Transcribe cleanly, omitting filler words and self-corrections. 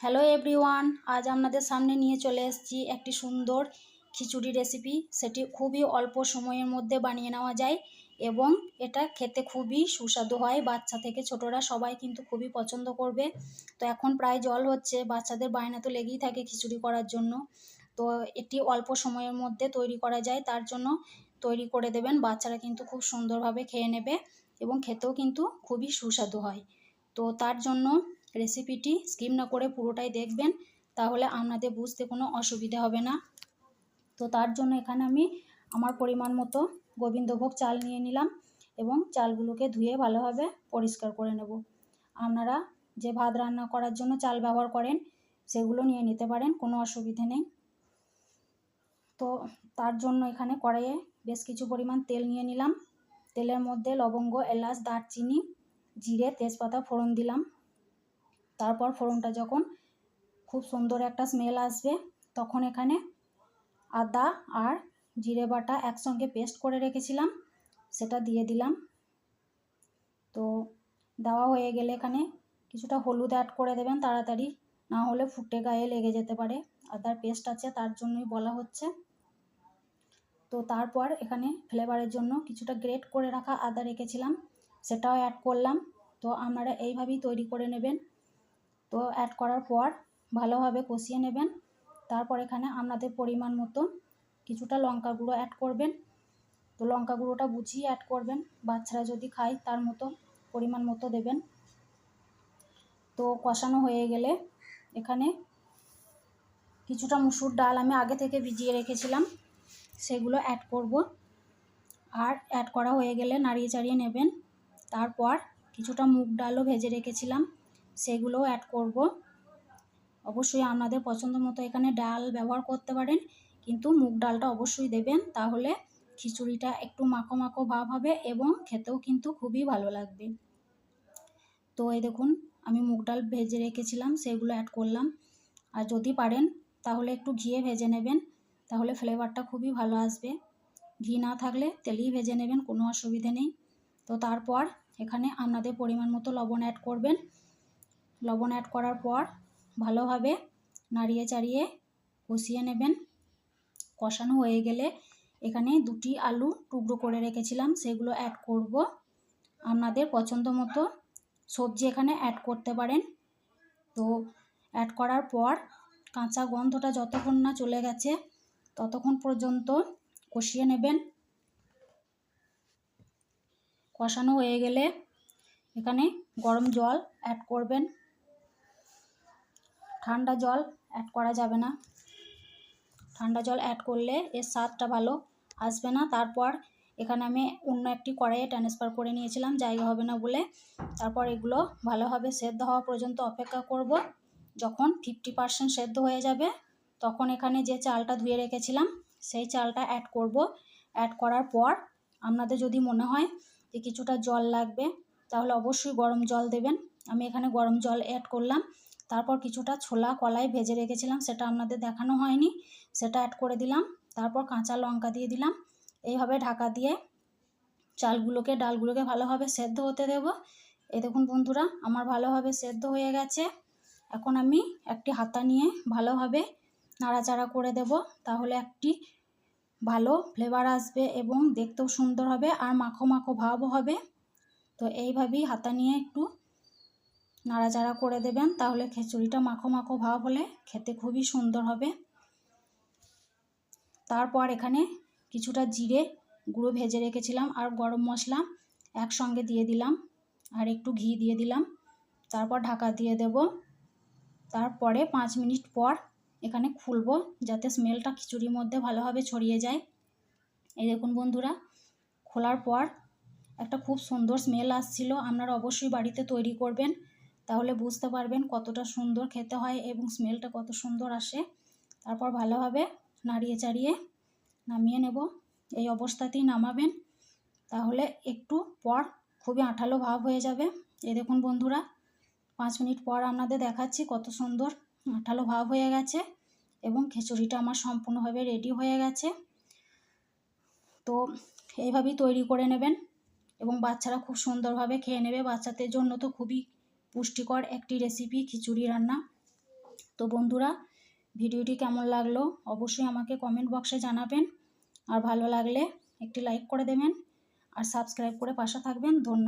Hello everyone, আজ আপনাদের সামনে নিয়ে চলে এসেছি একটি সুন্দর খিচুড়ি রেসিপি। সেটি খুবই অল্প সময়ের মধ্যে বানিয়ে নেওয়া যায় এবং এটা খেতে খুবই সুস্বাদু হয়। বাচ্চা থেকে ছোটরা সবাই কিন্তু খুবই পছন্দ করবে। তো এখন প্রায় জল হচ্ছে, বাচ্চাদের বায়না তো লেগেই থাকে খিচুড়ি করার জন্য। তো এটি অল্প সময়ের মধ্যে তৈরি করা যায়, তার জন্য তৈরি করে দেবেন। বাচ্চারা কিন্তু খুব সুন্দরভাবে খেয়ে নেবে এবং খেতেও কিন্তু খুবই সুস্বাদু হয়। তো তার জন্য রেসিপিটি স্কিপ না করে পুরোটাই দেখবেন, তাহলে আপনাদের বুঝতে কোনো অসুবিধা হবে না। তো তার জন্য এখানে আমি আমার পরিমাণ মতো গোবিন্দভোগ চাল নিয়ে নিলাম এবং চালগুলোকে ধুয়ে ভালোভাবে পরিষ্কার করে নেব। আপনারা যে ভাত রান্না করার জন্য চাল ব্যবহার করেন সেগুলো নিয়ে নিতে পারেন, কোনো অসুবিধে নেই। তো তার জন্য এখানে কড়াইয়ে বেশ কিছু পরিমাণ তেল নিয়ে নিলাম। তেলের মধ্যে লবঙ্গ, এলাচ, দারচিনি, জিরে, তেজপাতা ফোড়ন দিলাম। তারপর ফোড়নটা যখন খুব সুন্দর একটা স্মেল আসবে তখন এখানে আদা আর জিরে বাটা একসঙ্গে পেস্ট করে রেখেছিলাম সেটা দিয়ে দিলাম। তো দেওয়া হয়ে গেলে এখানে কিছুটা হলুদ অ্যাড করে দেবেন তাড়াতাড়ি, না হলে ফুটে গায়ে লেগে যেতে পারে। আদার পেস্ট আছে তার জন্যই বলা হচ্ছে। তো তারপর এখানে ফ্লেভারের জন্য কিছুটা গ্রেট করে রাখা আদা রেখেছিলাম সেটাও অ্যাড করলাম। তো আপনারা এইভাবেই তৈরি করে নেবেন। তো অ্যাড করার পর ভালোভাবে কষিয়ে নেবেন। তারপর এখানে আপনাদের পরিমাণ মতো কিছুটা লঙ্কা গুঁড়ো অ্যাড করবেন। তো লঙ্কা গুঁড়োটা বুঝিয়ে অ্যাড করবেন, বাচ্চারা যদি খায় তার মতো পরিমাণ মতো দেবেন। তো কষানো হয়ে গেলে এখানে কিছুটা মুসুর ডাল আমি আগে থেকে ভিজিয়ে রেখেছিলাম সেগুলো অ্যাড করব। আর অ্যাড করা হয়ে গেলে নাড়িয়ে চাড়িয়ে নেবেন। তারপর কিছুটা মুগ ডালও ভেজে রেখেছিলাম সেগুলোও অ্যাড করব। অবশ্যই আপনাদের পছন্দ মতো এখানে ডাল ব্যবহার করতে পারেন, কিন্তু মুগ ডালটা অবশ্যই দেবেন, তাহলে খিচুড়িটা একটু মাখো মাখো ভাব হবে এবং খেতেও কিন্তু খুবই ভালো লাগবে। তো এই দেখুন আমি মুগ ডাল ভেজে রেখেছিলাম সেগুলো অ্যাড করলাম। আর যদি পারেন তাহলে একটু ঘিয়ে ভেজে নেবেন, তাহলে ফ্লেভারটা খুবই ভালো আসবে। ঘি না থাকলে তেলেই ভেজে নেবেন, কোনো অসুবিধে নেই। তো তারপর এখানে আপনাদের পরিমাণ মতো লবণ অ্যাড করবেন। লবণ অ্যাড করার পর ভালোভাবে নাড়িয়ে চাড়িয়ে কষিয়ে নেবেন। কষানো হয়ে গেলে এখানে দুটি আলু টুকরো করে রেখেছিলাম সেগুলো অ্যাড করব। আপনাদের পছন্দ মতো সবজি এখানে অ্যাড করতে পারেন। তো অ্যাড করার পর কাঁচা গন্ধটা যতক্ষণ না চলে গেছে ততক্ষণ পর্যন্ত কষিয়ে নেবেন। কষানো হয়ে গেলে এখানে গরম জল অ্যাড করবেন। ঠান্ডা জল অ্যাড করা যাবে না, ঠান্ডা জল অ্যাড করলে এর স্বাদটা ভালো আসবে না। তারপর এখানে আমি অন্য একটি কড়াইয়ে ট্রান্সফার করে নিয়েছিলাম জায়গা হবে না বলে। তারপর এগুলো ভালোভাবে সেদ্ধ হওয়া পর্যন্ত অপেক্ষা করব। যখন 50% সেদ্ধ হয়ে যাবে তখন এখানে যে চালটা ধুয়ে রেখেছিলাম সেই চালটা অ্যাড করব। অ্যাড করার পর আপনাদের যদি মনে হয় যে কিছুটা জল লাগবে তাহলে অবশ্যই গরম জল দেবেন। আমি এখানে গরম জল অ্যাড করলাম। তারপর কিছুটা ছোলা কলাই ভেজে রেখেছিলাম সেটা আপনাদের দেখানো হয়নি, সেটা অ্যাড করে দিলাম। তারপর কাঁচা লঙ্কা দিয়ে দিলাম। এইভাবে ঢাকা দিয়ে ডালগুলোকে ভালোভাবে সেদ্ধ হতে দেব। এই দেখুন বন্ধুরা আমার ভালোভাবে সেদ্ধ হয়ে গেছে। এখন আমি একটি হাতা নিয়ে ভালোভাবে নাড়াচাড়া করে দেব, তাহলে একটি ভালো ফ্লেভার আসবে এবং দেখতেও সুন্দর হবে আর মাখো মাখো ভাবও হবে। তো এইভাবেই হাতা নিয়ে একটু নাড়াচাড়া করে দেবেন, তাহলে খিচুড়িটা মাখো মাখো ভাব হলে খেতে খুবই সুন্দর হবে। তারপর এখানে কিছুটা জিরে গুঁড়ো ভেজে রেখেছিলাম আর গরম মশলা একসঙ্গে দিয়ে দিলাম আর একটু ঘি দিয়ে দিলাম। তারপর ঢাকা দিয়ে দেব। তারপরে 5 মিনিট পর এখানে খুলবো যাতে স্মেলটা খিচুড়ির মধ্যে ভালোভাবে ছড়িয়ে যায়। এই দেখুন বন্ধুরা খোলার পর একটা খুব সুন্দর স্মেল আসছিল। আপনারা অবশ্যই বাড়িতে তৈরি করবেন, তাহলে বুঝতে পারবেন কতটা সুন্দর খেতে হয় এবং স্মেলটা কত সুন্দর আসে। তারপর ভালোভাবে নাড়িয়ে চাড়িয়ে নামিয়ে নেব। এই অবস্থাতেই নামাবেন, তাহলে একটু পর খুবই আঠালো ভাব হয়ে যাবে। এই দেখুন বন্ধুরা 5 মিনিট পর আপনাদের দেখাচ্ছি কত সুন্দর আঠালো ভাব হয়ে গেছে এবং খিচুড়িটা আমার সম্পূর্ণভাবে রেডি হয়ে গেছে। তো এইভাবেই তৈরি করে নেবেন এবং বাচ্চারা খুব সুন্দরভাবে খেয়ে নেবে। বাচ্চাদের জন্য তো খুবই পুষ্টিকর একটি রেসিপি খিচুড়ি রান্না। তো বন্ধুরা, ভিডিওটি কেমন লাগলো অবশ্যই আমাকে কমেন্ট বক্সে জানাবেন, আর ভালো লাগলে একটি লাইক করে দেবেন আর সাবস্ক্রাইব করে পাশে থাকবেন। ধন্যবাদ।